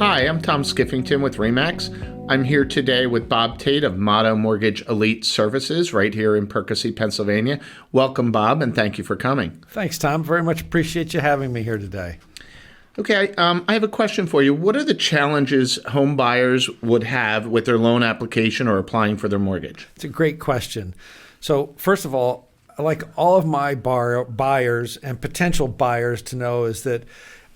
Hi, I'm Tom Skiffington with RE/MAX. I'm here today with Bob Tate of Motto Mortgage Elite Services right here in Percy, Pennsylvania. Welcome, Bob, and thank you for coming. Thanks, Tom. Very much appreciate you having me here today. Okay, I have a question for you. What are the challenges home buyers would have with their loan application or applying for their mortgage? It's a great question. So first of all, I like all of my buyers and potential buyers to know is that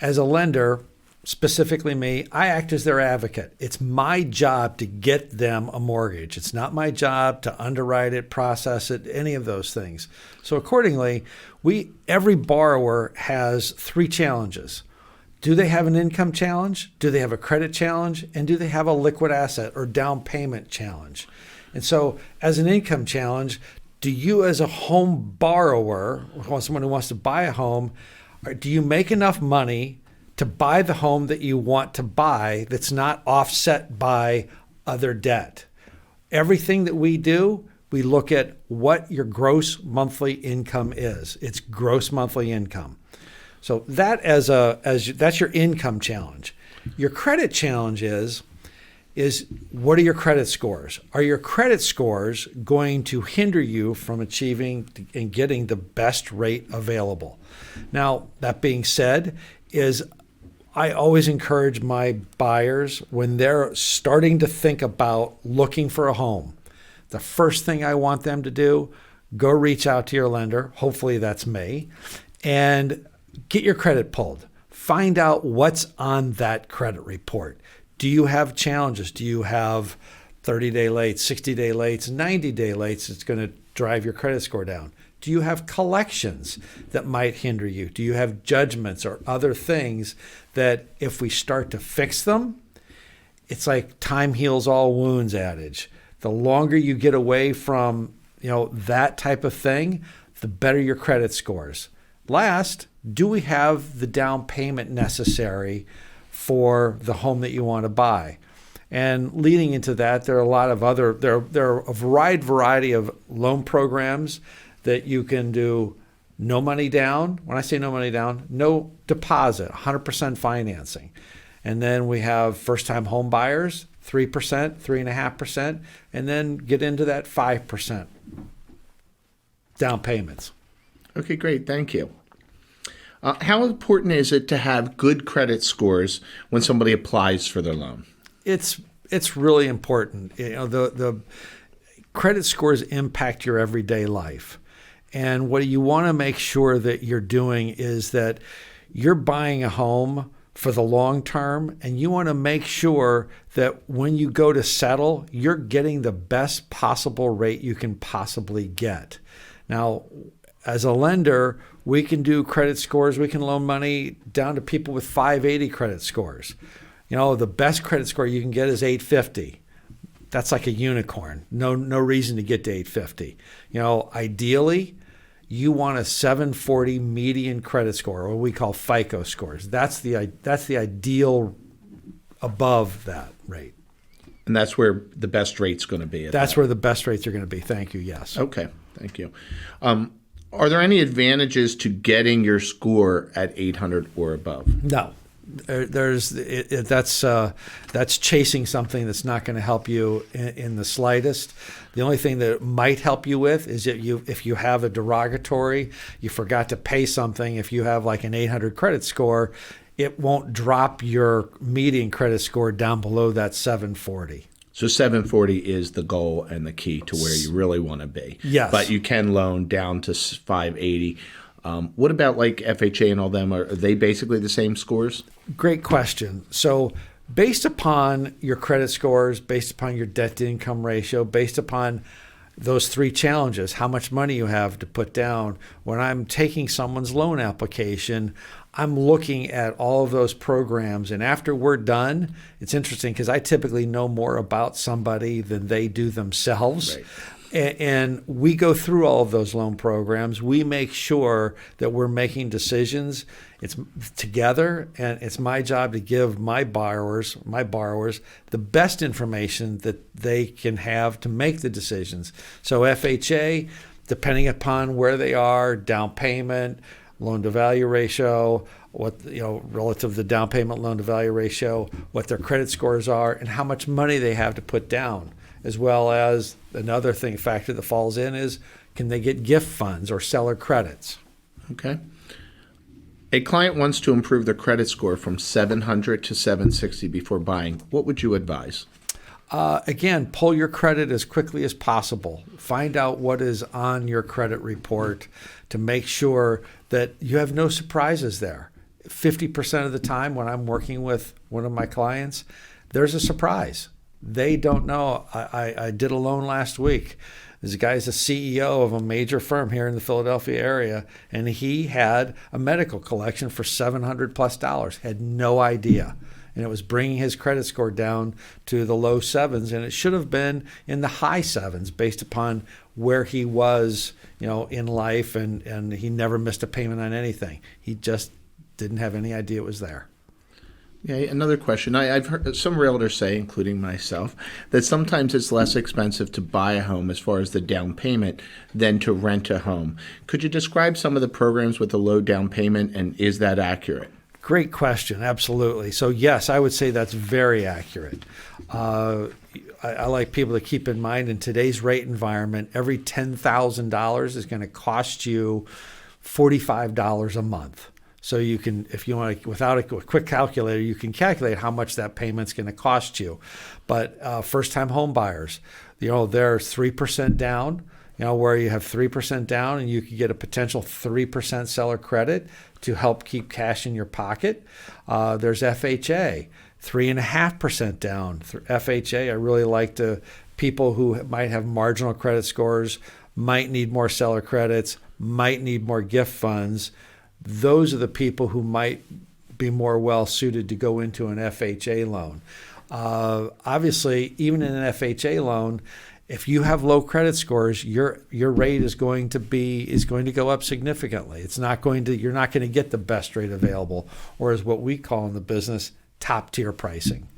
as a lender, specifically me, I act as their advocate. It's my job to get them a mortgage. It's not my job to underwrite it, process it, any of those things. So accordingly, every borrower has three challenges. Do they have an income challenge? Do they have a credit challenge? And do they have a liquid asset or down payment challenge? And so as an income challenge, do you as a home borrower, or someone who wants to buy a home, do you make enough money to buy the home that you want to buy that's not offset by other debt? Everything that we do, we look at what your gross monthly income is. It's gross monthly income. So that that's your income challenge. Your credit challenge is what are your credit scores? Are your credit scores going to hinder you from achieving and getting the best rate available? Now, that being said, I always encourage my buyers when they're starting to think about looking for a home, the first thing I want them to do, go reach out to your lender, hopefully that's me, and get your credit pulled. Find out what's on that credit report. Do you have challenges? Do you have 30-day late, 60-day late, 90-day late that's going to drive your credit score down? Do you have collections that might hinder you? Do you have judgments or other things that if we start to fix them, it's like time heals all wounds adage. The longer you get away from, that type of thing, the better your credit scores. Last, do we have the down payment necessary for the home that you want to buy? And leading into that, there are a lot of there are a variety of loan programs that you can do. No money down. When I say no money down, no deposit, 100% financing. And then we have first-time home buyers, 3%, 3.5%, and then get into that 5% down payments. Okay, great. Thank you. How important is it to have good credit scores when somebody applies for their loan? It's really important. The credit scores impact your everyday life. And what you want to make sure that you're doing is that you're buying a home for the long term, and you want to make sure that when you go to settle, you're getting the best possible rate you can possibly get. Now, as a lender, we can do credit scores. We can loan money down to people with 580 credit scores. The best credit score you can get is 850. That's like a unicorn. No reason to get to 850. Ideally, you want a 740 median credit score, or what we call FICO scores. That's the ideal above that rate. And that's where the best rate's going to be. That's where the best rates are going to be. Thank you. Yes. Okay. Thank you. Are there any advantages to getting your score at 800 or above? No. That's chasing something that's not going to help you in the slightest. The only thing that it might help you with is if you have a derogatory, you forgot to pay something. If you have like an 800 credit score, it won't drop your median credit score down below that 740. So 740 is the goal and the key to where you really want to be. Yes. But you can loan down to 580. What about like FHA and all them? Are they basically the same scores? Great question. So based upon your credit scores, based upon your debt to income ratio, based upon those three challenges, how much money you have to put down, when I'm taking someone's loan application, I'm looking at all of those programs. And after we're done, it's interesting because I typically know more about somebody than they do themselves. Right. And we go through all of those loan programs. We make sure that we're making decisions. It's together, and it's my job to give my borrowers, the best information that they can have to make the decisions. So FHA, depending upon where they are, down payment, loan to value ratio, what relative to the down payment loan to value ratio, what their credit scores are, and how much money they have to put down, as well as another factor that falls in is, can they get gift funds or seller credits? Okay. A client wants to improve their credit score from 700 to 760 before buying. What would you advise? Again, pull your credit as quickly as possible. Find out what is on your credit report to make sure that you have no surprises there. 50% of the time when I'm working with one of my clients, there's a surprise. They don't know. I did a loan last week. This guy's a CEO of a major firm here in the Philadelphia area, and he had a medical collection for $700+. Had no idea. And it was bringing his credit score down to the low sevens, and it should have been in the high sevens based upon where he was, in life, and he never missed a payment on anything. He just didn't have any idea it was there. Yeah, another question. I've heard some realtors say, including myself, that sometimes it's less expensive to buy a home as far as the down payment than to rent a home. Could you describe some of the programs with the low down payment, and is that accurate? Great question. Absolutely. So yes, I would say that's very accurate. I like people to keep in mind in today's rate environment, every $10,000 is going to cost you $45 a month. So you can, if you want to, without a quick calculator, you can calculate how much that payment's going to cost you. But first-time home buyers, they're 3% down. Where you have 3% down and you could get a potential 3% seller credit to help keep cash in your pocket. There's FHA, 3.5% down. FHA, I really like people who might have marginal credit scores, might need more seller credits, might need more gift funds. Those are the people who might be more well suited to go into an FHA loan. Obviously, even in an FHA loan, if you have low credit scores, your rate is going to go up significantly. You're not going to get the best rate available, or as what we call in the business, top tier pricing.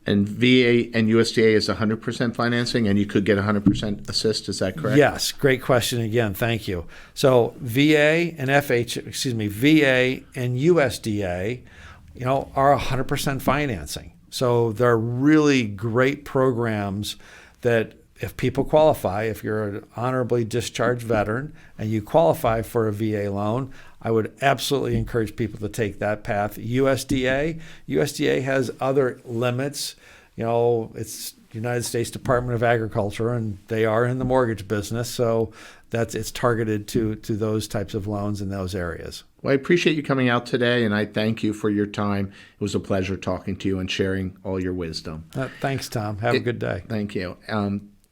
And VA and USDA is 100% financing, and you could get 100% assist. Is that correct? Yes, great question again. Thank you. So VA and VA and USDA, are 100% financing. So they're really great programs that, if people qualify, if you're an honorably discharged veteran and you qualify for a VA loan, I would absolutely encourage people to take that path. USDA has other limits. It's United States Department of Agriculture, and they are in the mortgage business, so it's targeted to those types of loans in those areas. Well, I appreciate you coming out today, and I thank you for your time. It was a pleasure talking to you and sharing all your wisdom. Thanks, Tom. Have a good day. Thank you.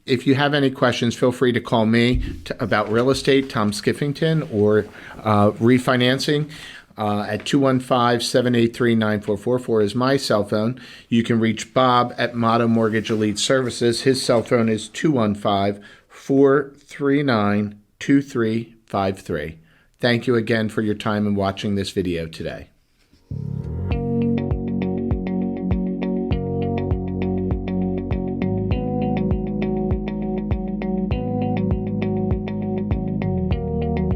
If you have any questions, feel free to call me about real estate, Tom Skiffington, or refinancing at 215-783-9444 is my cell phone. You can reach Bob at Motto Mortgage Elite Services. His cell phone is 215-439-2353. Thank you again for your time and watching this video today.